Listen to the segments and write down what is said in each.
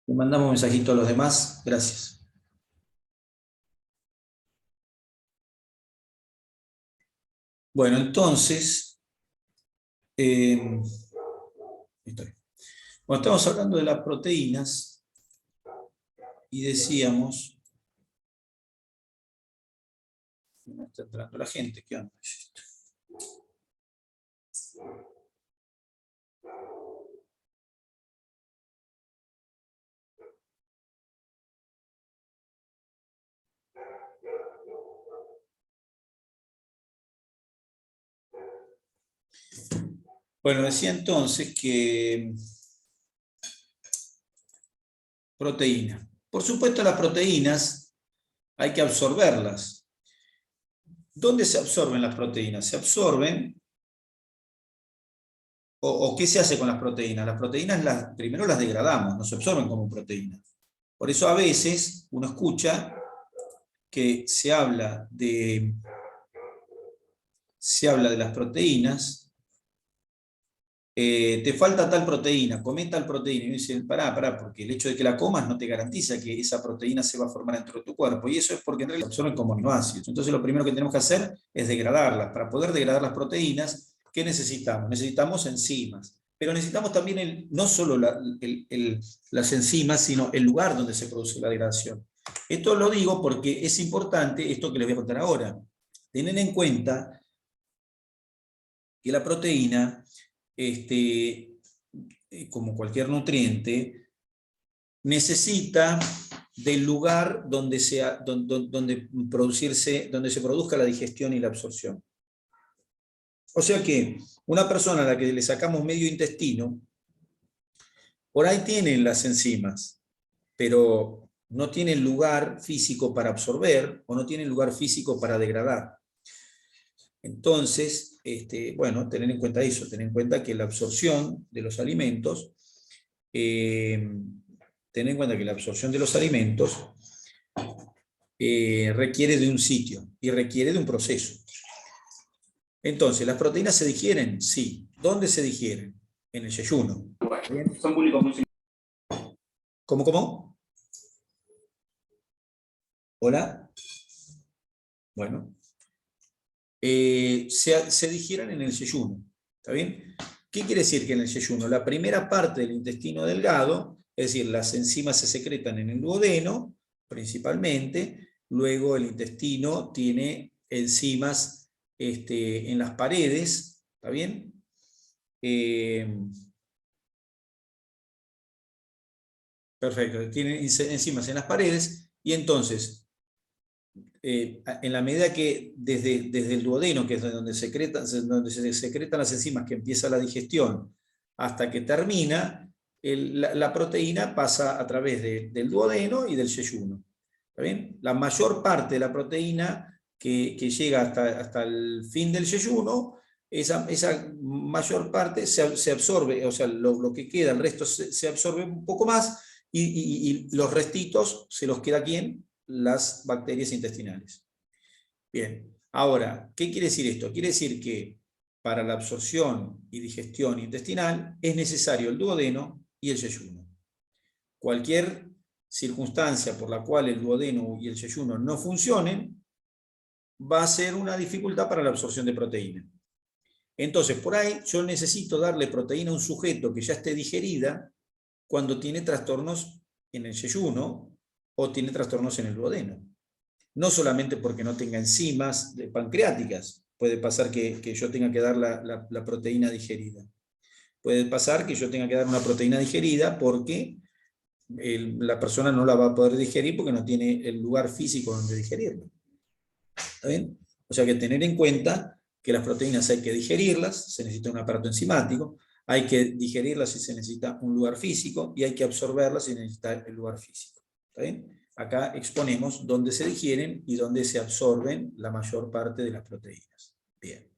Le mandamos un mensajito a los demás. Gracias. Bueno, entonces, bueno, estamos hablando de las proteínas y decíamos, no está entrando la gente, ¿qué onda? Bueno, decía entonces que proteína. Por supuesto, las proteínas hay que absorberlas. ¿Dónde se absorben las proteínas? Se absorben, o ¿qué se hace con las proteínas? Las proteínas primero las degradamos, no se absorben como proteínas. Por eso a veces uno escucha que se habla de las proteínas. Te falta tal proteína, comé tal proteína. Y uno dice, pará, porque el hecho de que la comas no te garantiza que esa proteína se va a formar dentro de tu cuerpo. Y eso es porque en realidad se absorben como aminoácidos. Entonces lo primero que tenemos que hacer es degradarlas. Para poder degradar las proteínas, ¿qué necesitamos? Necesitamos enzimas. Pero necesitamos también no solo las enzimas, sino el lugar donde se produce la degradación. Esto lo digo porque es importante esto que les voy a contar ahora. Tener en cuenta que la proteína, como cualquier nutriente, necesita del lugar donde se produzca la digestión y la absorción. O sea que una persona a la que le sacamos medio intestino, por ahí tienen las enzimas, pero no tienen lugar físico para absorber o no tienen lugar físico para degradar. Entonces, bueno, tener en cuenta eso, tener en cuenta que la absorción de los alimentos, requiere de un sitio y requiere de un proceso. Entonces, ¿las proteínas se digieren? Sí. ¿Dónde se digieren? En el yeyuno. Son públicos muy... ¿Cómo? ¿Hola? Bueno. Se digieren en el yeyuno. ¿Está bien? ¿Qué quiere decir que en el yeyuno? La primera parte del intestino delgado, es decir, las enzimas se secretan en el duodeno, principalmente, luego el intestino tiene enzimas en las paredes, ¿está bien? Perfecto, tiene enzimas en las paredes, y entonces, en la medida que desde el duodeno, que es donde se secretan las enzimas, que empieza la digestión, hasta que termina, la proteína pasa a través del duodeno y del yeyuno. ¿Está bien? La mayor parte de la proteína que llega hasta el fin del yeyuno, esa mayor parte se absorbe, o sea, lo que queda, el resto se absorbe un poco más, y los restitos se los queda ¿quién? Las bacterias intestinales. Bien, ahora, ¿qué quiere decir esto? Quiere decir que para la absorción y digestión intestinal es necesario el duodeno y el yeyuno. Cualquier circunstancia por la cual el duodeno y el yeyuno no funcionen va a ser una dificultad para la absorción de proteína. Entonces, por ahí yo necesito darle proteína a un sujeto que ya esté digerida cuando tiene trastornos en el yeyuno o tiene trastornos en el duodeno. No solamente porque no tenga enzimas pancreáticas, puede pasar que yo tenga que dar la proteína digerida. Puede pasar que yo tenga que dar una proteína digerida porque la persona no la va a poder digerir porque no tiene el lugar físico donde digerirla. ¿Está bien? O sea que tener en cuenta que las proteínas hay que digerirlas, se necesita un aparato enzimático, hay que digerirlas si se necesita un lugar físico, y hay que absorberlas si se necesita el lugar físico. ¿Está bien? Acá exponemos dónde se digieren y dónde se absorben la mayor parte de las proteínas. Bien.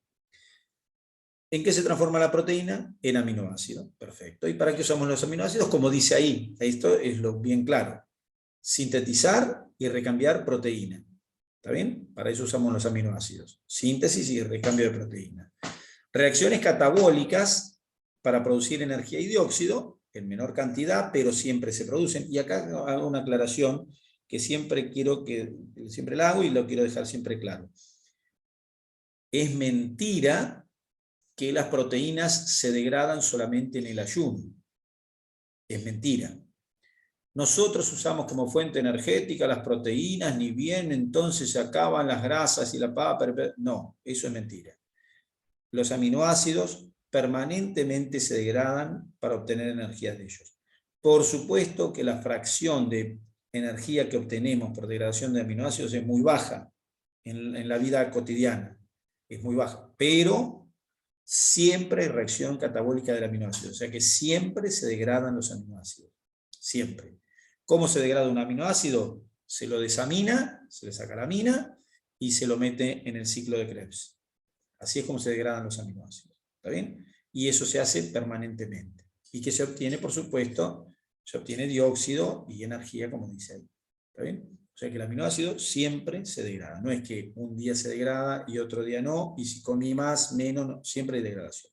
¿En qué se transforma la proteína? En aminoácido. Perfecto. ¿Y para qué usamos los aminoácidos? Como dice ahí, esto es lo bien claro. Sintetizar y recambiar proteína. ¿Está bien? Para eso usamos los aminoácidos. Síntesis y recambio de proteína. Reacciones catabólicas para producir energía y dióxido, en menor cantidad, pero siempre se producen. Y acá hago una aclaración que siempre siempre la hago y lo quiero dejar siempre claro. Es mentira que las proteínas se degradan solamente en el ayuno. Es mentira. Nosotros usamos como fuente energética las proteínas, ni bien entonces se acaban las grasas y la papa. No, eso es mentira. Los aminoácidos permanentemente se degradan para obtener energía de ellos. Por supuesto que la fracción de energía que obtenemos por degradación de aminoácidos es muy baja en la vida cotidiana. Es muy baja, pero siempre hay reacción catabólica del aminoácido, o sea que siempre se degradan los aminoácidos, siempre. ¿Cómo se degrada un aminoácido? Se lo desamina, se le saca la amina y se lo mete en el ciclo de Krebs. Así es como se degradan los aminoácidos, ¿está bien? Y eso se hace permanentemente. ¿Y qué se obtiene? Por supuesto, se obtiene dióxido y energía, como dice ahí, ¿está bien? O sea que el aminoácido siempre se degrada. No es que un día se degrada y otro día no, y si comí más, menos, no, siempre hay degradación.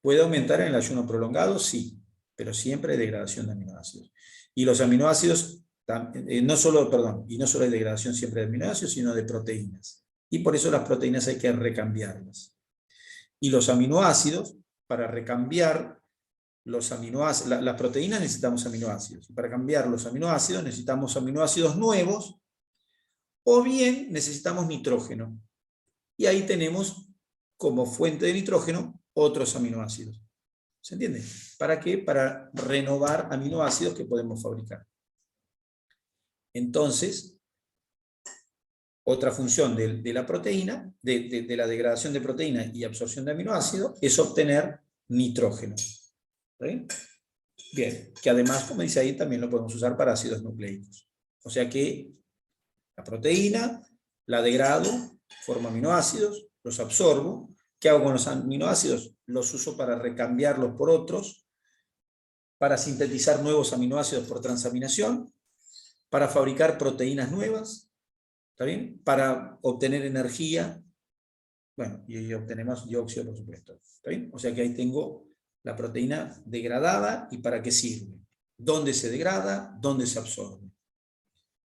¿Puede aumentar en el ayuno prolongado? Sí, pero siempre hay degradación de aminoácidos. Y los aminoácidos, no solo hay degradación siempre de aminoácidos, sino de proteínas. Y por eso las proteínas hay que recambiarlas. Y los aminoácidos, para recambiar los aminoácidos, las proteínas necesitamos aminoácidos. Y para cambiar los aminoácidos necesitamos aminoácidos nuevos, o bien necesitamos nitrógeno. Y ahí tenemos como fuente de nitrógeno otros aminoácidos. ¿Se entiende? ¿Para qué? Para renovar aminoácidos que podemos fabricar. Entonces, otra función de la proteína, de la degradación de proteína y absorción de aminoácidos, es obtener nitrógeno. ¿Sí? Bien, que además, como dice ahí, también lo podemos usar para ácidos nucleicos. O sea que la proteína la degrado, formo aminoácidos, los absorbo. ¿Qué hago con los aminoácidos? Los uso para recambiarlos por otros, para sintetizar nuevos aminoácidos por transaminación, para fabricar proteínas nuevas, ¿está bien? Para obtener energía, bueno, y obtenemos dióxido, por supuesto, ¿está bien? O sea que ahí tengo la proteína degradada y para qué sirve. ¿Dónde se degrada? ¿Dónde se absorbe?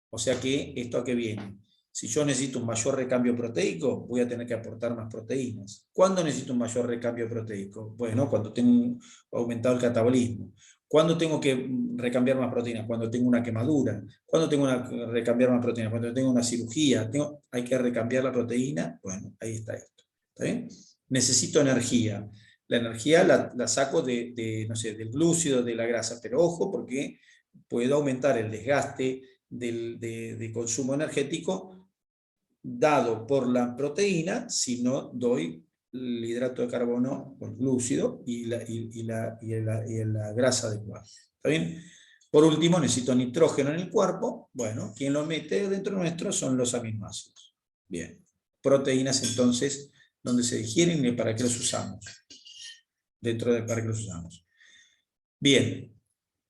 O sea que, ¿esto a qué viene? Si yo necesito un mayor recambio proteico, voy a tener que aportar más proteínas. ¿Cuándo necesito un mayor recambio proteico? Bueno, cuando tengo aumentado el catabolismo. ¿Cuándo tengo que recambiar más proteínas? Cuando tengo una quemadura. ¿Cuándo tengo que recambiar más proteínas? Cuando tengo una cirugía. Hay que recambiar la proteína. Bueno, ahí está esto. ¿Está bien? Necesito energía. La energía la saco no sé, del glúcido, de la grasa. Pero ojo, porque puedo aumentar el desgaste de consumo energético dado por la proteína si no doy el hidrato de carbono o el glúcido y la grasa adecuada. ¿Está bien? Por último, necesito nitrógeno en el cuerpo. Bueno, quien lo mete dentro nuestro son los aminoácidos. Bien. Proteínas, entonces, donde se digieren y para qué los usamos. Para qué los usamos. Bien.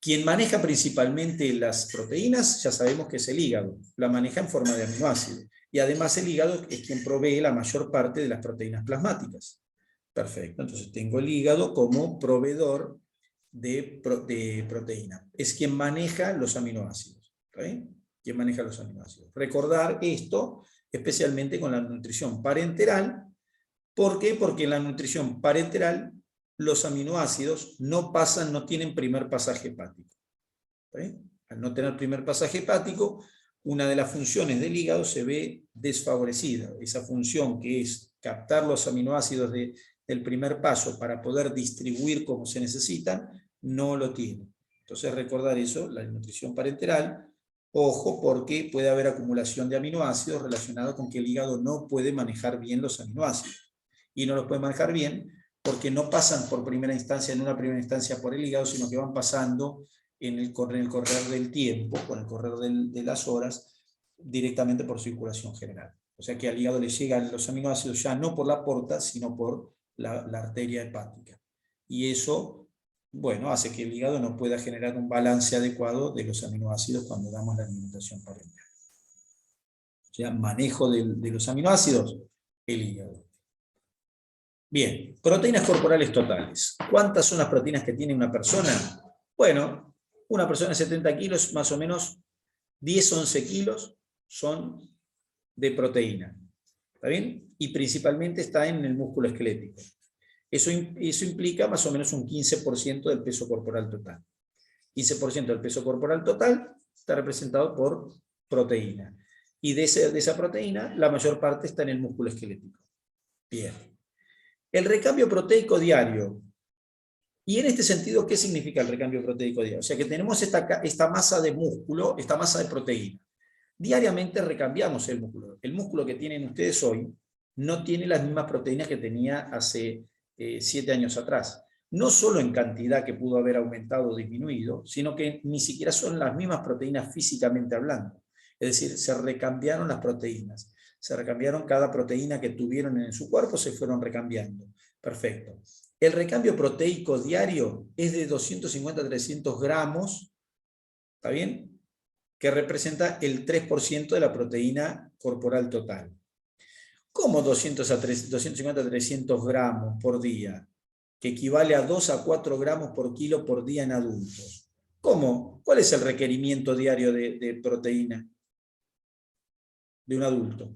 Quien maneja principalmente las proteínas, ya sabemos que es el hígado. La maneja en forma de aminoácidos. Y además el hígado es quien provee la mayor parte de las proteínas plasmáticas. Perfecto, entonces tengo el hígado como proveedor de proteína. Es quien maneja los aminoácidos. ¿Okay? Quien maneja los aminoácidos. Recordar esto, especialmente con la nutrición parenteral. ¿Por qué? Porque en la nutrición parenteral los aminoácidos no tienen primer pasaje hepático. ¿Sí? Al no tener primer pasaje hepático, una de las funciones del hígado se ve desfavorecida. Esa función que es captar los aminoácidos del primer paso para poder distribuir como se necesitan, no lo tiene. Entonces recordar eso, la nutrición parenteral, ojo porque puede haber acumulación de aminoácidos relacionado con que el hígado no puede manejar bien los aminoácidos. Y no los puede manejar bien porque no pasan en una primera instancia por el hígado, sino que van pasando en el correr del tiempo, con el correr de las horas, directamente por circulación general. O sea que al hígado le llegan los aminoácidos ya no por la porta, sino por la arteria hepática. Y eso, bueno, hace que el hígado no pueda generar un balance adecuado de los aminoácidos cuando damos la alimentación parenteral. O sea, manejo de los aminoácidos, el hígado. Bien, proteínas corporales totales. ¿Cuántas son las proteínas que tiene una persona? Bueno, una persona de 70 kilos, más o menos 10-11 kilos son de proteína. ¿Está bien? Y principalmente está en el músculo esquelético. Eso implica más o menos un 15% del peso corporal total. 15% del peso corporal total está representado por proteína. Y de esa proteína, la mayor parte está en el músculo esquelético. Bien. El recambio proteico diario. Y en este sentido, ¿qué significa el recambio proteico diario? O sea que tenemos esta masa de músculo, esta masa de proteína. Diariamente recambiamos el músculo. El músculo que tienen ustedes hoy no tiene las mismas proteínas que tenía hace 7 años atrás. No solo en cantidad, que pudo haber aumentado o disminuido, sino que ni siquiera son las mismas proteínas físicamente hablando. Es decir, se recambiaron las proteínas. Se recambiaron cada proteína que tuvieron en su cuerpo, se fueron recambiando. Perfecto. El recambio proteico diario es de 250 a 300 gramos, ¿está bien? Que representa el 3% de la proteína corporal total. ¿Cómo 250 a 300 gramos por día? Que equivale a 2 a 4 gramos por kilo por día en adultos. ¿Cómo? ¿Cuál es el requerimiento diario de proteína de un adulto?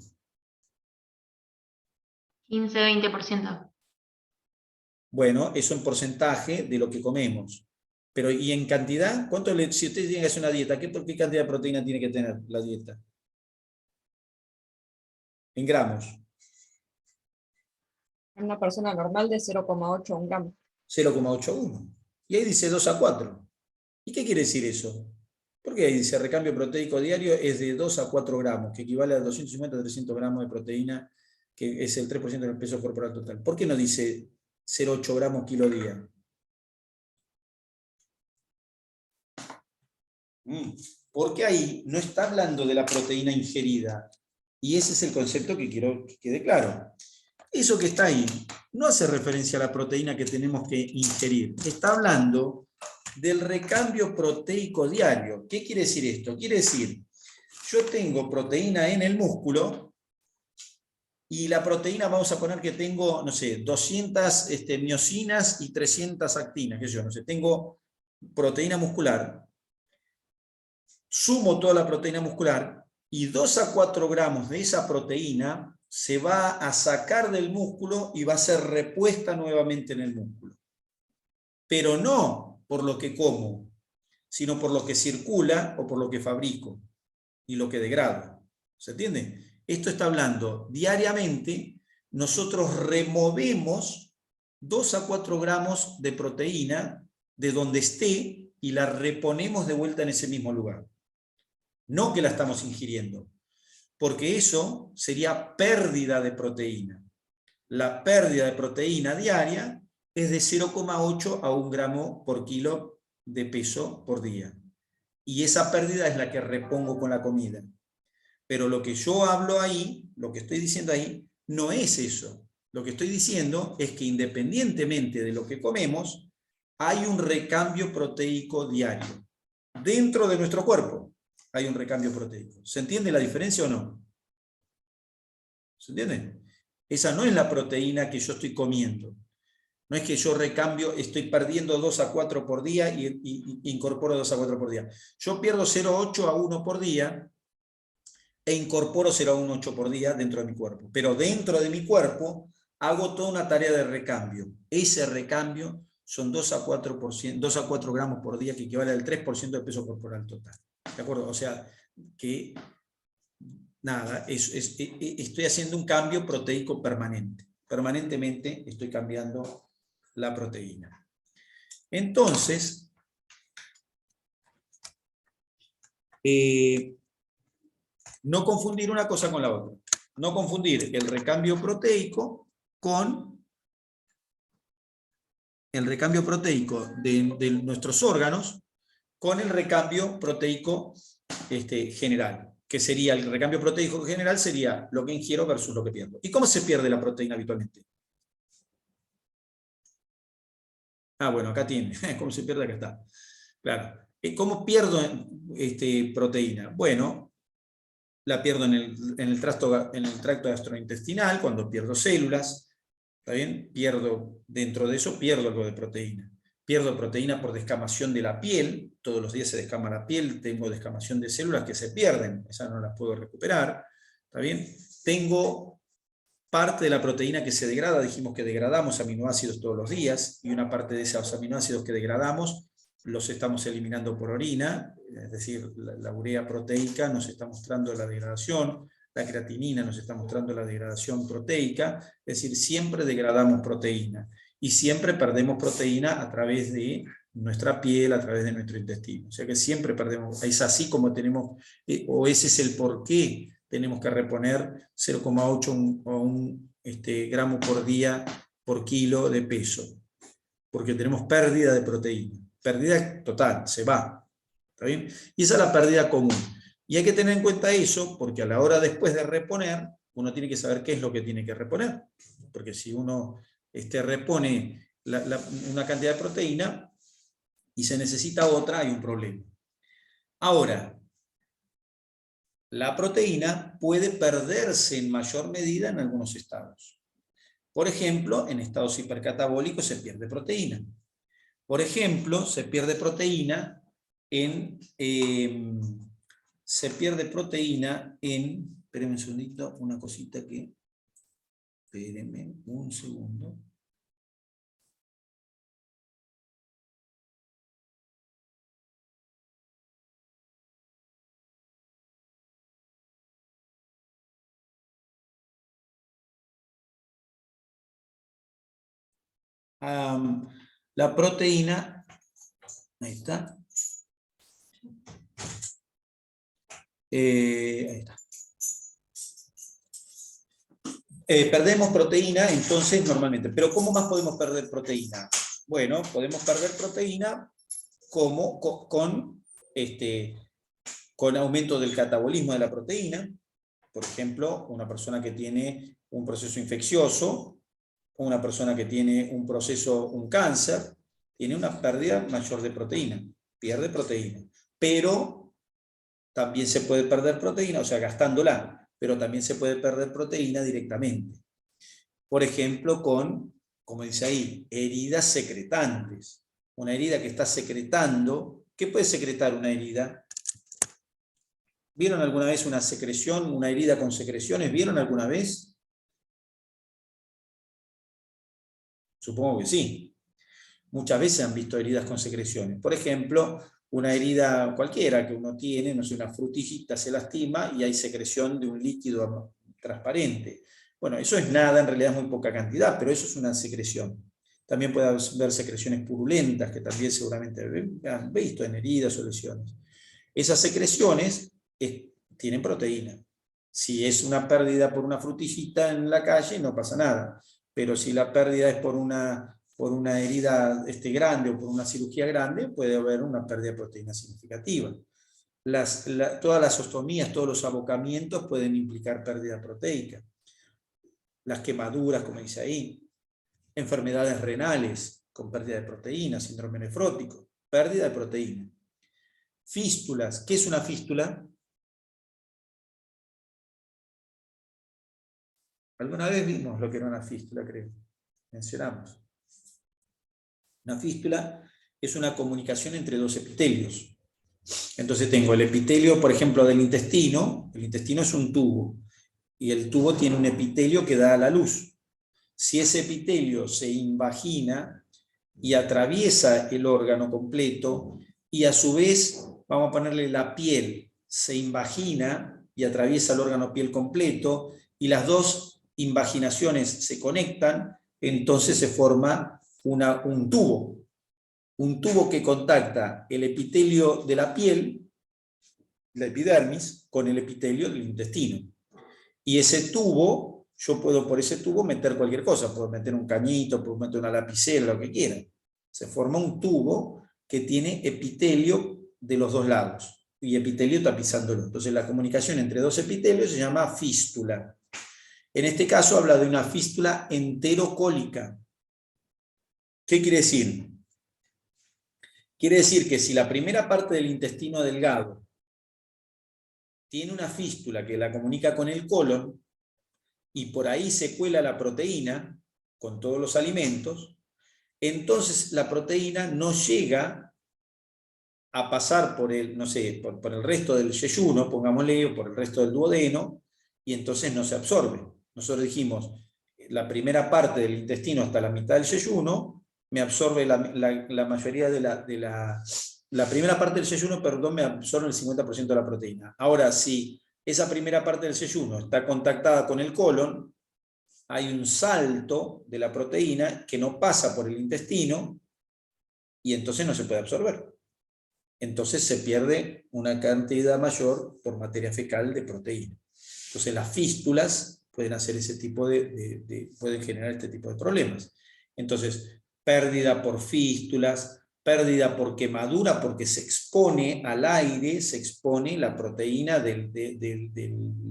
15-20%. Bueno, eso en porcentaje de lo que comemos. Pero, ¿y en cantidad? Si usted tiene que hacer una dieta, ¿qué cantidad de proteína tiene que tener la dieta? En gramos. Una persona normal de 0,8 un gramo. 0,81. Y ahí dice 2 a 4. ¿Y qué quiere decir eso? Porque ahí dice recambio proteico diario es de 2 a 4 gramos, que equivale a 250 a 300 gramos de proteína, que es el 3% del peso corporal total. ¿Por qué no dice 0,8 gramos kilo día? Porque ahí no está hablando de la proteína ingerida. Y ese es el concepto que quiero que quede claro. Eso que está ahí no hace referencia a la proteína que tenemos que ingerir. Está hablando del recambio proteico diario. ¿Qué quiere decir esto? Quiere decir, yo tengo proteína en el músculo y la proteína, vamos a poner que tengo, no sé, 200 miosinas y 300 actinas, qué sé yo, no sé, tengo proteína muscular, sumo toda la proteína muscular y 2 a 4 gramos de esa proteína se va a sacar del músculo y va a ser repuesta nuevamente en el músculo. Pero no por lo que como, sino por lo que circula o por lo que fabrico y lo que degrado. ¿Se entiende? Esto está hablando diariamente, nosotros removemos 2 a 4 gramos de proteína de donde esté y la reponemos de vuelta en ese mismo lugar. No que la estamos ingiriendo, porque eso sería pérdida de proteína. La pérdida de proteína diaria es de 0,8 a 1 gramo por kilo de peso por día. Y esa pérdida es la que repongo con la comida. Pero lo que yo hablo ahí, lo que estoy diciendo ahí, no es eso. Lo que estoy diciendo es que independientemente de lo que comemos, hay un recambio proteico diario. Dentro de nuestro cuerpo hay un recambio proteico. ¿Se entiende la diferencia o no? ¿Se entiende? Esa no es la proteína que yo estoy comiendo. No es que yo recambio, estoy perdiendo 2 a 4 por día y incorporo 2 a 4 por día. Yo pierdo 0,8 a 1 por día e incorporo 0,18 por día dentro de mi cuerpo. Pero dentro de mi cuerpo hago toda una tarea de recambio. Ese recambio son 2 a 4 gramos por día, que equivale al 3% del peso corporal total. ¿De acuerdo? O sea, que nada, estoy haciendo un cambio proteico permanente. Permanentemente estoy cambiando la proteína. Entonces, no confundir una cosa con la otra. No confundir el recambio proteico con el recambio proteico de nuestros órganos con el recambio proteico general. Que sería el recambio proteico general, sería lo que ingiero versus lo que pierdo. ¿Y cómo se pierde la proteína habitualmente? Ah, bueno, acá tiene. ¿Cómo se pierde? Acá está. Claro. ¿Cómo pierdo proteína? Bueno, la pierdo en el tracto gastrointestinal, cuando pierdo células. ¿Está bien? Dentro de eso pierdo algo de proteína. Pierdo proteína por descamación de la piel, todos los días se descama la piel, tengo descamación de células que se pierden, esas no las puedo recuperar, ¿está bien? Tengo parte de la proteína que se degrada, dijimos que degradamos aminoácidos todos los días, y una parte de esos aminoácidos que degradamos los estamos eliminando por orina, es decir, la urea proteica nos está mostrando la degradación, la creatinina nos está mostrando la degradación proteica, es decir, siempre degradamos proteína, y siempre perdemos proteína a través de nuestra piel, a través de nuestro intestino. O sea que siempre perdemos, es así como tenemos, o ese es el porqué tenemos que reponer 0,8 o un gramo por día por kilo de peso, porque tenemos pérdida de proteína, pérdida total, se va, ¿está bien? Y esa es la pérdida común. Y hay que tener en cuenta eso, porque a la hora después de reponer, uno tiene que saber qué es lo que tiene que reponer, porque si uno repone una cantidad de proteína y se necesita otra, hay un problema. Ahora, la proteína puede perderse en mayor medida en algunos estados. Por ejemplo, en estados hipercatabólicos se pierde proteína. Por ejemplo, se pierde proteína en... espérenme un segundito, una cosita que... Espérenme un segundo. La proteína, ahí está. Ahí está. Perdemos proteína, entonces, normalmente. Pero ¿cómo más podemos perder proteína? Bueno, podemos perder proteína como con aumento del catabolismo de la proteína. Por ejemplo, una persona que tiene un proceso infeccioso, una persona que tiene un cáncer, tiene una pérdida mayor de proteína, pierde proteína. Pero también se puede perder proteína, o sea, gastándola, pero también se puede perder proteína directamente. Por ejemplo, como dice ahí, heridas secretantes. Una herida que está secretando, ¿qué puede secretar una herida? ¿Vieron alguna vez una secreción, una herida con secreciones? ¿Vieron alguna vez? Supongo que sí. Muchas veces han visto heridas con secreciones. Por ejemplo, una herida cualquiera que uno tiene, no sé, una frutillita se lastima y hay secreción de un líquido transparente. Bueno, eso es nada, en realidad es muy poca cantidad, pero eso es una secreción. También puede haber secreciones purulentas, que también seguramente han visto en heridas o lesiones. Esas secreciones tienen proteína. Si es una pérdida por una frutillita en la calle, no pasa nada. Pero si la pérdida es por una herida grande o por una cirugía grande, puede haber una pérdida de proteína significativa. Todas las ostomías, todos los abocamientos pueden implicar pérdida proteica. Las quemaduras, como dice ahí. Enfermedades renales con pérdida de proteína, síndrome nefrótico, pérdida de proteína. Fístulas. ¿Qué es una fístula? Alguna vez vimos lo que era una fístula, creo. Mencionamos. Una fístula es una comunicación entre dos epitelios. Entonces tengo el epitelio, por ejemplo, del intestino. El intestino es un tubo. Y el tubo tiene un epitelio que da a la luz. Si ese epitelio se invagina y atraviesa el órgano completo, y a su vez, vamos a ponerle la piel, se invagina y atraviesa el órgano piel completo, y las dos invaginaciones se conectan, entonces se forma un tubo que contacta el epitelio de la piel, la epidermis, con el epitelio del intestino. Y ese tubo, yo puedo por ese tubo meter cualquier cosa, puedo meter un cañito, puedo meter una lapicera, lo que quiera. Se forma un tubo que tiene epitelio de los dos lados, y epitelio tapizándolo. Entonces la comunicación entre dos epitelios se llama fístula. En este caso habla de una fístula enterocólica. ¿Qué quiere decir? Quiere decir que si la primera parte del intestino delgado tiene una fístula que la comunica con el colon, y por ahí se cuela la proteína con todos los alimentos, entonces la proteína no llega a pasar por el, no sé, por el resto del yeyuno, pongámosle, o por el resto del duodeno, y entonces no se absorbe. Nosotros dijimos, la primera parte del intestino hasta la mitad del yeyuno, me absorbe la mayoría la primera parte del yeyuno, perdón, me absorbe el 50% de la proteína. Ahora, si esa primera parte del yeyuno está contactada con el colon, hay un salto de la proteína que no pasa por el intestino y entonces no se puede absorber. Entonces se pierde una cantidad mayor por materia fecal de proteína. Entonces las fístulas pueden hacer ese tipo pueden generar este tipo de problemas. Entonces, pérdida por fístulas, pérdida por quemadura, porque se expone al aire, se expone la proteína de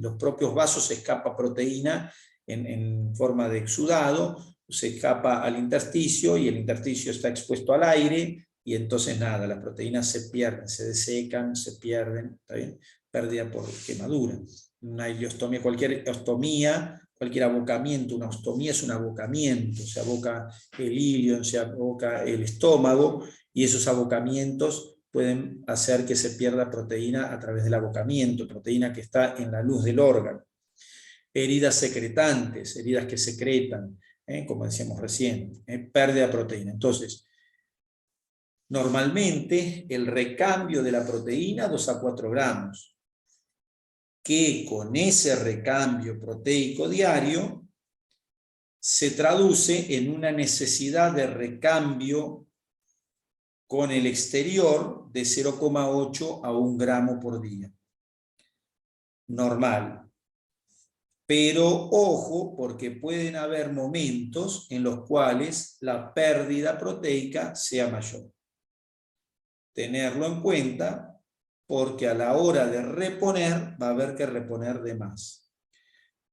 los propios vasos, se escapa proteína en forma de exudado, se escapa al intersticio y el intersticio está expuesto al aire y entonces nada, las proteínas se pierden, se desecan, se pierden, ¿está bien? Pérdida por quemadura. Una ileostomía, cualquier ostomía, cualquier abocamiento, una ostomía es un abocamiento, se aboca el ilion, se aboca el estómago y esos abocamientos pueden hacer que se pierda proteína a través del abocamiento, proteína que está en la luz del órgano. Heridas secretantes, heridas que secretan, como decíamos recién, pérdida de proteína. Entonces, normalmente el recambio de la proteína 2 a 4 gramos, que con ese recambio proteico diario se traduce en una necesidad de recambio con el exterior de 0,8 a 1 gramo por día. Normal. Pero ojo, porque pueden haber momentos en los cuales la pérdida proteica sea mayor. Tenerlo en cuenta, porque a la hora de reponer va a haber que reponer de más.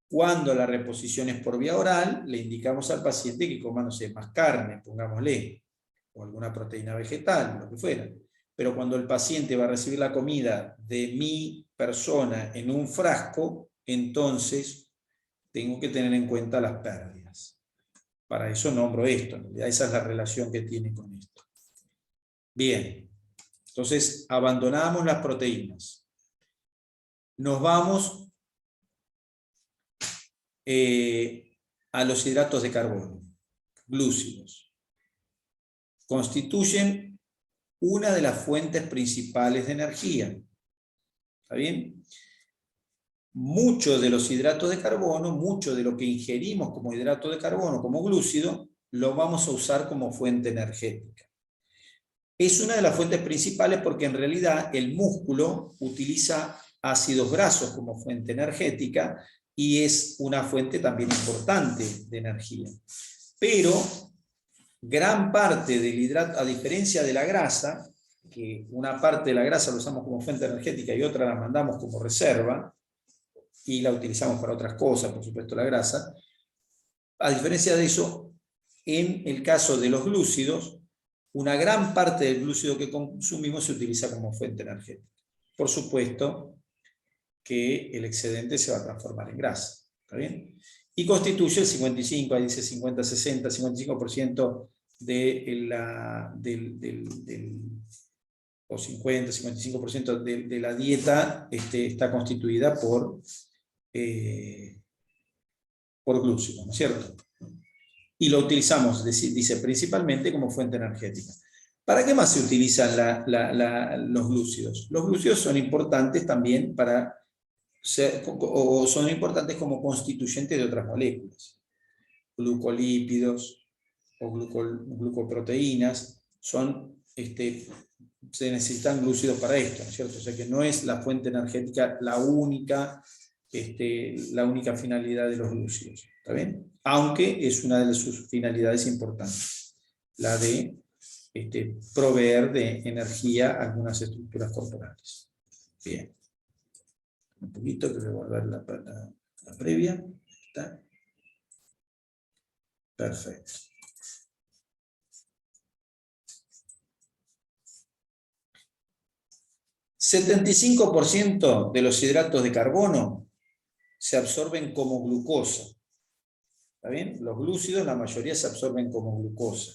Cuando la reposición es por vía oral, le indicamos al paciente que coma, no sé, más carne, pongámosle, o alguna proteína vegetal, lo que fuera. Pero cuando el paciente va a recibir la comida de mi persona en un frasco, entonces tengo que tener en cuenta las pérdidas. Para eso nombro esto, en realidad esa es la relación que tiene con esto. Bien, entonces abandonamos las proteínas. Nos vamos a los hidratos de carbono, glúcidos. Constituyen una de las fuentes principales de energía. ¿Está bien? Muchos de los hidratos de carbono, mucho de lo que ingerimos como hidrato de carbono, como glúcido, lo vamos a usar como fuente energética. Es una de las fuentes principales porque en realidad el músculo utiliza ácidos grasos como fuente energética y es una fuente también importante de energía. Pero gran parte del hidrato, a diferencia de la grasa, que una parte de la grasa la usamos como fuente energética y otra la mandamos como reserva, y la utilizamos para otras cosas, por supuesto la grasa, a diferencia de eso, en el caso de los glúcidos, una gran parte del glúcido que consumimos se utiliza como fuente energética. Por supuesto que el excedente se va a transformar en grasa, ¿está bien? Y constituye el 55, ahí dice 50, 60, 55% o 50, 55% de la dieta está constituida por glúcidos, ¿no es cierto? Y lo utilizamos, dice, principalmente como fuente energética. ¿Para qué más se utilizan los glúcidos? Los glúcidos son importantes también son importantes como constituyentes de otras moléculas. Glucolípidos o glucoproteínas se necesitan glúcidos para esto, ¿no es cierto? O sea que no es la fuente energética la única finalidad de los glúcidos, ¿está bien? Aunque es una de sus finalidades importantes, la de proveer de energía a algunas estructuras corporales. Bien. Un poquito, que voy a guardar la previa. ¿Está? Perfecto. $75 de los hidratos de carbono se absorben como glucosa. ¿Está bien? Los glúcidos, la mayoría se absorben como glucosa.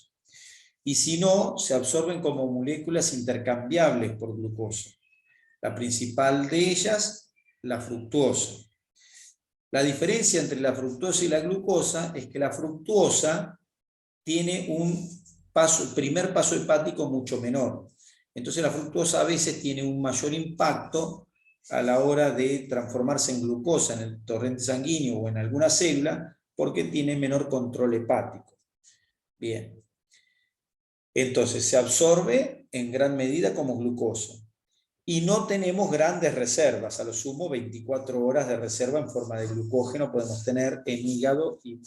y si no, se absorben como moléculas intercambiables por glucosa. La principal de ellas, la fructuosa. La diferencia entre la fructosa y la glucosa es que la fructuosa tiene un primer paso hepático mucho menor. Entonces la fructosa a veces tiene un mayor impacto a la hora de transformarse en glucosa en el torrente sanguíneo o en alguna célula, porque tiene menor control hepático. Bien. Entonces se absorbe en gran medida como glucosa. Y no tenemos grandes reservas, a lo sumo 24 horas de reserva en forma de glucógeno podemos tener en hígado y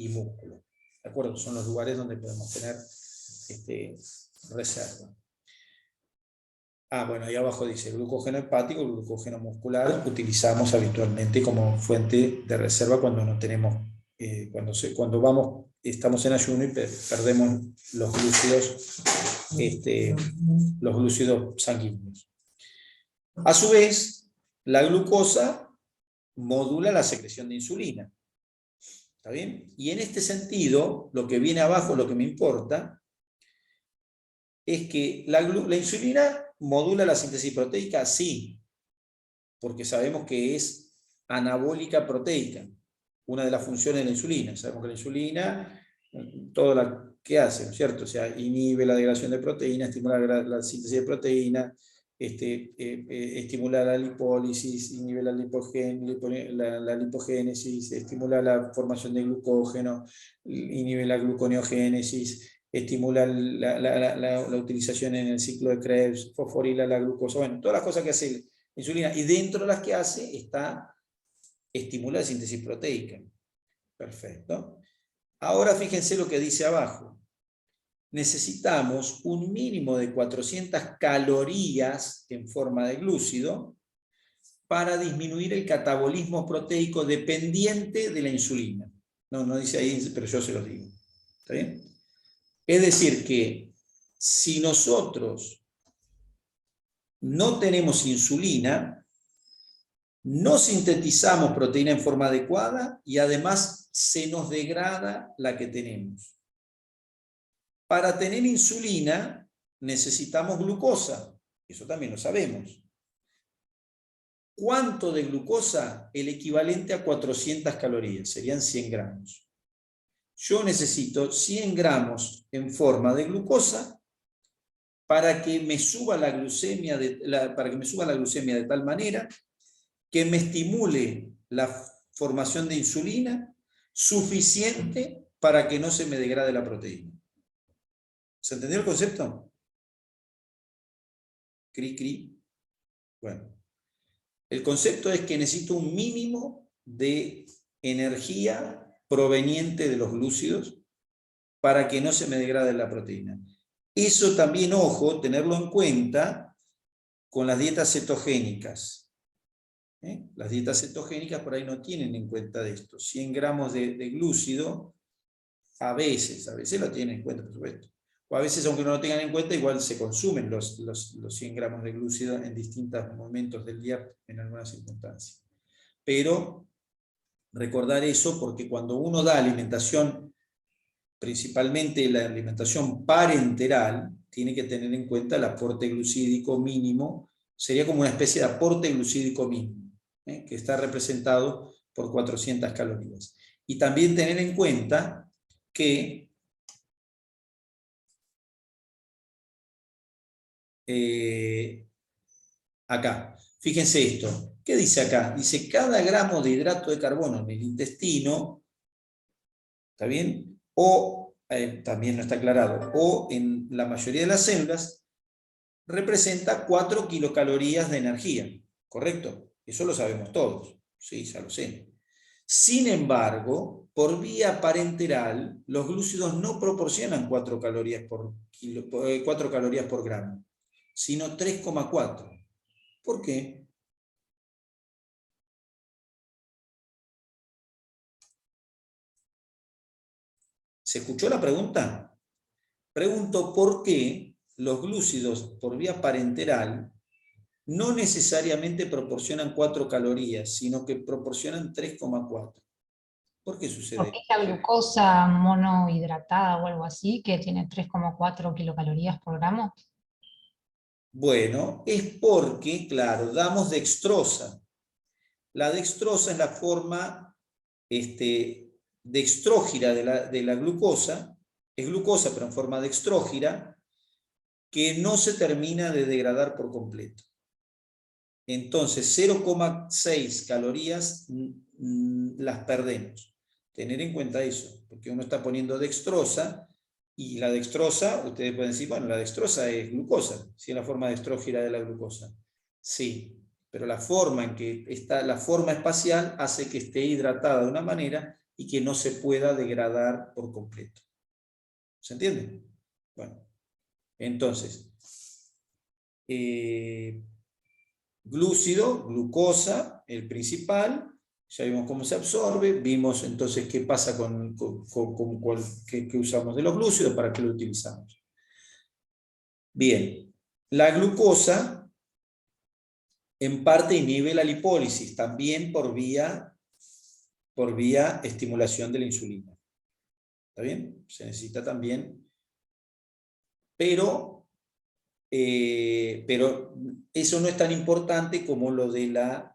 músculo. ¿De acuerdo? Son los lugares donde podemos tener reserva. Bueno, ahí abajo dice glucógeno hepático, glucógeno muscular, utilizamos habitualmente como fuente de reserva cuando no tenemos, cuando estamos en ayuno y perdemos los glúcidos sanguíneos. A su vez, la glucosa modula la secreción de insulina. ¿Está bien? Y en este sentido, lo que viene abajo, lo que me importa, es que la insulina modula la síntesis proteica, sí, porque sabemos que es anabólica proteica, una de las funciones de la insulina. Sabemos que la insulina, todo lo que hace, ¿no es cierto? O sea, inhibe la degradación de proteínas, estimula la síntesis de proteínas, estimula la lipólisis, inhibe la lipogénesis, estimula la formación de glucógeno, inhibe la gluconeogénesis, estimula la utilización en el ciclo de Krebs, fosforila la glucosa, bueno, todas las cosas que hace la insulina, y dentro de las que hace está estimular la síntesis proteica. Perfecto. Ahora fíjense lo que dice abajo. Necesitamos un mínimo de 400 calorías en forma de glúcido para disminuir el catabolismo proteico dependiente de la insulina. No dice ahí, pero yo se los digo. ¿Está bien? Es decir que si nosotros no tenemos insulina, no sintetizamos proteína en forma adecuada y además se nos degrada la que tenemos. Para tener insulina necesitamos glucosa, eso también lo sabemos. ¿Cuánto de glucosa? El equivalente a 400 calorías, serían 100 gramos. Yo necesito 100 gramos en forma de glucosa para que me suba la glucemia de tal manera que me estimule la formación de insulina suficiente para que no se me degrade la proteína. ¿Se entendió el concepto? Cri. Bueno. El concepto es que necesito un mínimo de energía proveniente de los glúcidos para que no se me degrade la proteína. Eso también, ojo, tenerlo en cuenta con las dietas cetogénicas. Las dietas cetogénicas por ahí no tienen en cuenta de esto. 100 gramos de glúcido, a veces lo tienen en cuenta, por supuesto. O a veces, aunque no lo tengan en cuenta, igual se consumen los 100 gramos de glúcido en distintos momentos del día, en algunas circunstancias. Pero recordar eso, porque cuando uno da alimentación, principalmente la alimentación parenteral, tiene que tener en cuenta el aporte glucídico mínimo, sería como una especie de aporte glucídico mínimo, que está representado por 400 calorías. Y también tener en cuenta que acá, fíjense esto, ¿qué dice acá? Dice, cada gramo de hidrato de carbono en el intestino, ¿está bien? O, también no está aclarado, o en la mayoría de las células, representa 4 kilocalorías de energía, ¿correcto? Eso lo sabemos todos, sí, ya lo sé. Sin embargo, por vía parenteral, los glúcidos no proporcionan 4 calorías por gramo, sino 3,4. ¿Por qué? ¿Se escuchó la pregunta? Pregunto por qué los glúcidos por vía parenteral no necesariamente proporcionan 4 calorías, sino que proporcionan 3,4. ¿Por qué sucede? Porque es la glucosa monohidratada o algo así, que tiene 3,4 kilocalorías por gramo. Bueno, es porque, claro, damos dextrosa. La dextrosa es la forma dextrógira de la glucosa, es glucosa pero en forma dextrógira, que no se termina de degradar por completo. Entonces 0,6 calorías las perdemos. Tener en cuenta eso, porque uno está poniendo dextrosa, y la dextrosa, ustedes pueden decir, bueno, la dextrosa es glucosa, si es la forma dextrógira de la glucosa. Sí, pero la forma en que está, la forma espacial hace que esté hidratada de una manera y que no se pueda degradar por completo. ¿Se entiende? Bueno, entonces, glúcido, glucosa, el principal, ya vimos cómo se absorbe, vimos entonces qué pasa qué usamos de los glúcidos, para qué lo utilizamos. Bien, la glucosa en parte inhibe la lipólisis, también por vía estimulación de la insulina. ¿Está bien? Se necesita también, pero eso no es tan importante como lo de la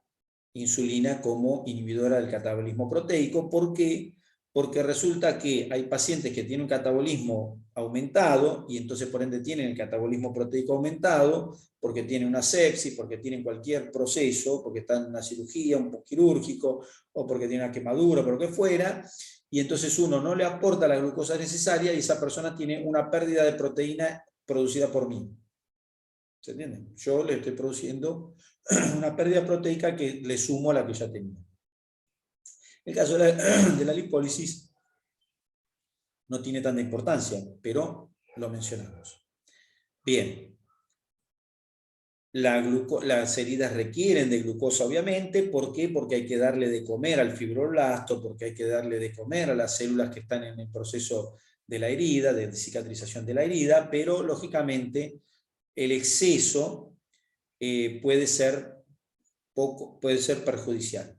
insulina como inhibidora del catabolismo proteico. ¿Por qué? Porque resulta que hay pacientes que tienen un catabolismo aumentado y entonces por ende tienen el catabolismo proteico aumentado porque tienen una sepsis, porque tienen cualquier proceso, porque están en una cirugía, un quirúrgico, o porque tienen una quemadura, por lo que fuera, y entonces uno no le aporta la glucosa necesaria y esa persona tiene una pérdida de proteína producida por mí. ¿Se entiende? Yo le estoy produciendo una pérdida proteica que le sumo a la que ya tenía. El caso de la lipólisis no tiene tanta importancia, pero lo mencionamos. Bien. Las heridas requieren de glucosa, obviamente. ¿Por qué? Porque hay que darle de comer al fibroblasto, porque hay que darle de comer a las células que están en el proceso de la herida, de cicatrización de la herida, pero lógicamente el exceso puede ser perjudicial.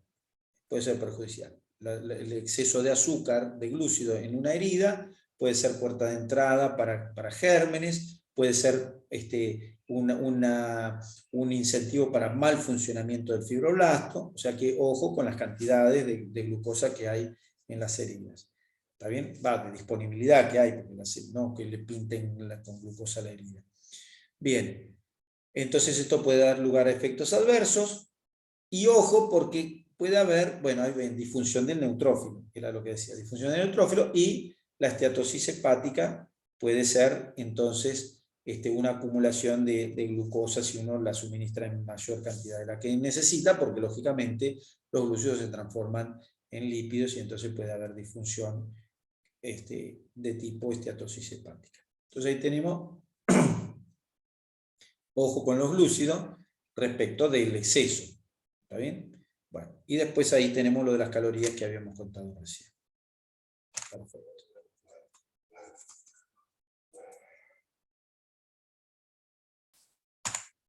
Puede ser perjudicial. El exceso de azúcar, de glúcido en una herida, puede ser puerta de entrada para gérmenes, puede ser un incentivo para mal funcionamiento del fibroblasto. O sea que ojo con las cantidades de glucosa que hay en las heridas. ¿Está bien? De disponibilidad que hay, porque no que le pinten con glucosa a la herida. Bien. Entonces esto puede dar lugar a efectos adversos, y ojo porque puede haber, bueno, hay disfunción del neutrófilo, era lo que decía, disfunción del neutrófilo, y la esteatosis hepática puede ser entonces una acumulación de glucosa si uno la suministra en mayor cantidad de la que necesita, porque lógicamente los glúcidos se transforman en lípidos y entonces puede haber disfunción de tipo esteatosis hepática. Entonces ahí tenemos ojo con los glúcidos respecto del exceso. ¿Está bien? Bueno, y después ahí tenemos lo de las calorías que habíamos contado recién. Perfecto.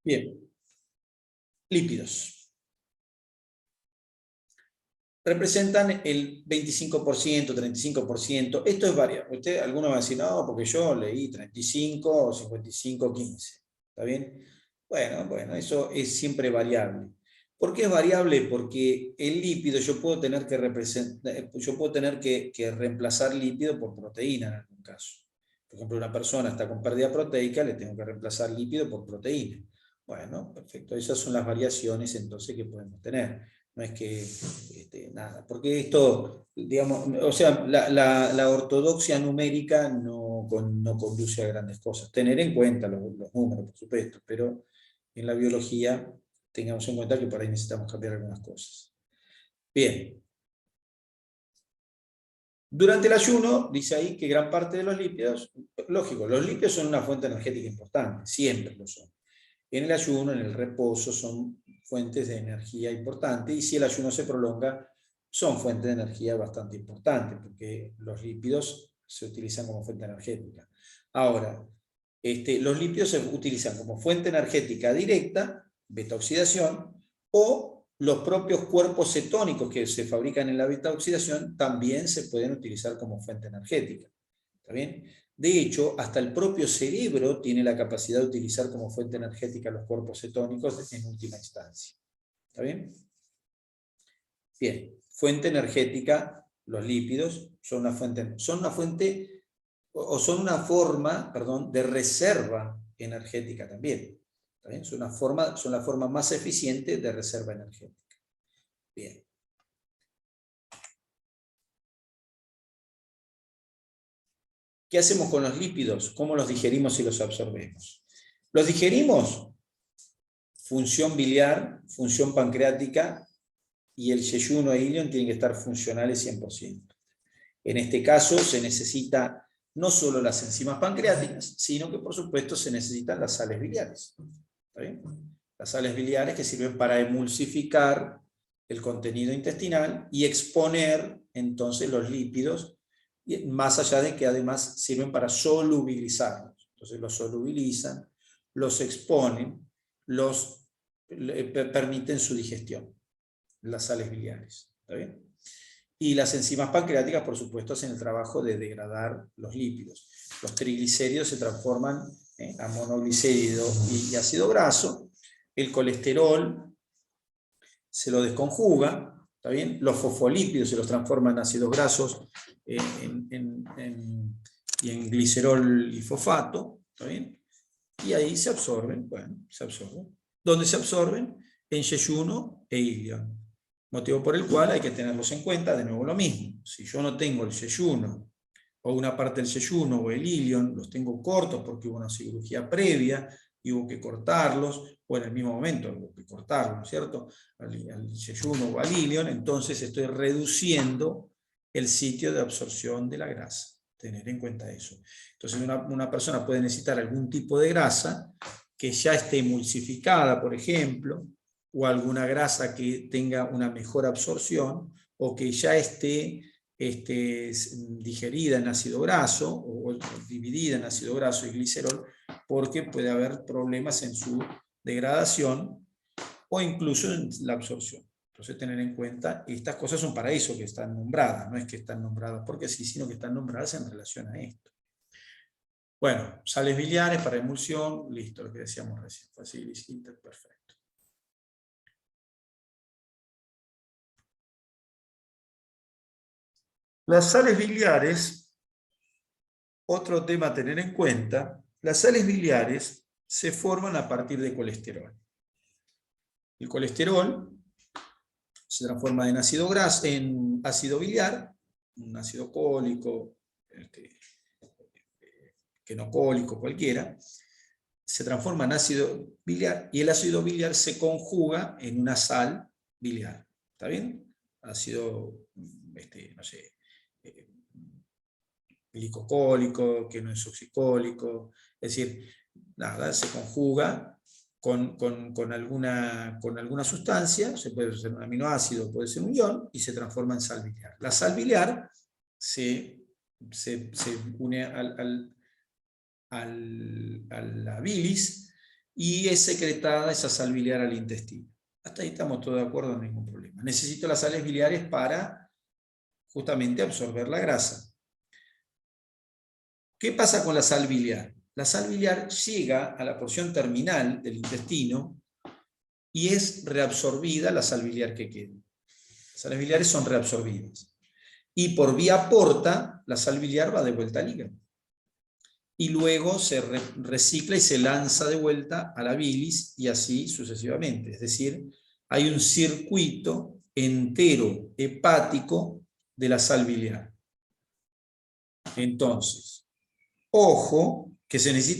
Bien. Lípidos. Representan el 25%, 35%. Esto es variable. Algunos van a decir, no, porque yo leí 35 o 55, 15. ¿Está bien? Bueno, eso es siempre variable. ¿Por qué es variable? Porque el lípido yo puedo tener que reemplazar lípido por proteína en algún caso. Por ejemplo, una persona está con pérdida proteica, le tengo que reemplazar lípido por proteína. Bueno, perfecto. Esas son las variaciones entonces que podemos tener. No es que nada, porque esto, digamos, o sea, la ortodoxia numérica no conduce a grandes cosas. Tener en cuenta los números, por supuesto, pero en la biología tengamos en cuenta que por ahí necesitamos cambiar algunas cosas. Bien. Durante el ayuno, dice ahí que gran parte de los lípidos, lógico, los lípidos son una fuente energética importante, siempre lo son. En el ayuno, en el reposo, son fuentes de energía importantes, y si el ayuno se prolonga, son fuentes de energía bastante importantes, porque los lípidos se utilizan como fuente energética. Ahora, los lípidos se utilizan como fuente energética directa, beta oxidación, o los propios cuerpos cetónicos que se fabrican en la beta oxidación también se pueden utilizar como fuente energética. ¿Está bien? De hecho, hasta el propio cerebro tiene la capacidad de utilizar como fuente energética los cuerpos cetónicos en última instancia. ¿Está bien? Bien, fuente energética, los lípidos son una forma, de reserva energética también. ¿Está bien? Son la forma más eficiente de reserva energética. Bien. ¿Qué hacemos con los lípidos? ¿Cómo los digerimos y los absorbemos? Los digerimos, función biliar, función pancreática, y el yeyuno e ilion tienen que estar funcionales 100%. En este caso se necesita no solo las enzimas pancreáticas, sino que por supuesto se necesitan las sales biliares. ¿Está bien? Las sales biliares que sirven para emulsificar el contenido intestinal y exponer entonces los lípidos, más allá de que además sirven para solubilizarlos. Entonces los solubilizan, los exponen, permiten su digestión, las sales biliares. ¿Está bien? Y las enzimas pancreáticas, por supuesto, hacen el trabajo de degradar los lípidos. Los triglicéridos se transforman a monoglicérido y ácido graso. El colesterol se lo desconjuga, ¿está bien? Los fosfolípidos se los transforman en ácidos grasos y en glicerol y fosfato, ¿está bien? Y ahí se absorben, se absorben. ¿Dónde se absorben? En yeyuno e ilion. Motivo por el cual hay que tenerlos en cuenta, de nuevo lo mismo. Si yo no tengo el yeyuno, o una parte del yeyuno o el ilion, los tengo cortos porque hubo una cirugía previa y hubo que cortarlos, o en el mismo momento hubo que cortarlos, ¿no es cierto? Al yeyuno o al ilion, entonces estoy reduciendo el sitio de absorción de la grasa. Tener en cuenta eso. Entonces una persona puede necesitar algún tipo de grasa que ya esté emulsificada, por ejemplo, o alguna grasa que tenga una mejor absorción, o que ya esté digerida en ácido graso, o dividida en ácido graso y glicerol, porque puede haber problemas en su degradación, o incluso en la absorción. Entonces tener en cuenta, estas cosas son para eso que están nombradas, no es que están nombradas porque sí, sino que están nombradas en relación a esto. Bueno, sales biliares para emulsión, listo, lo que decíamos recién, fácil y simple, perfecto. Las sales biliares, otro tema a tener en cuenta, las sales biliares se forman a partir de colesterol. El colesterol se transforma en ácido graso, en ácido biliar, un ácido cólico, quenocólico, cualquiera, se transforma en ácido biliar y el ácido biliar se conjuga en una sal biliar. ¿Está bien? Ácido, no sé, glicocólico, que no es oxicólico, es decir, nada, se conjuga con alguna sustancia, puede ser un aminoácido, puede ser un ion, y se transforma en sal biliar. La sal biliar se une a la bilis y es secretada esa sal biliar al intestino. Hasta ahí estamos todos de acuerdo, no hay ningún problema. Necesito las sales biliares para justamente absorber la grasa. ¿Qué pasa con la sal biliar? La sal biliar llega a la porción terminal del intestino y es reabsorbida la sal biliar que queda. Las sales biliares son reabsorbidas. Y por vía porta, la sal biliar va de vuelta al hígado. Y luego se recicla y se lanza de vuelta a la bilis y así sucesivamente. Es decir, hay un circuito entero hepático de la sal biliar. Entonces, ojo, que se necesita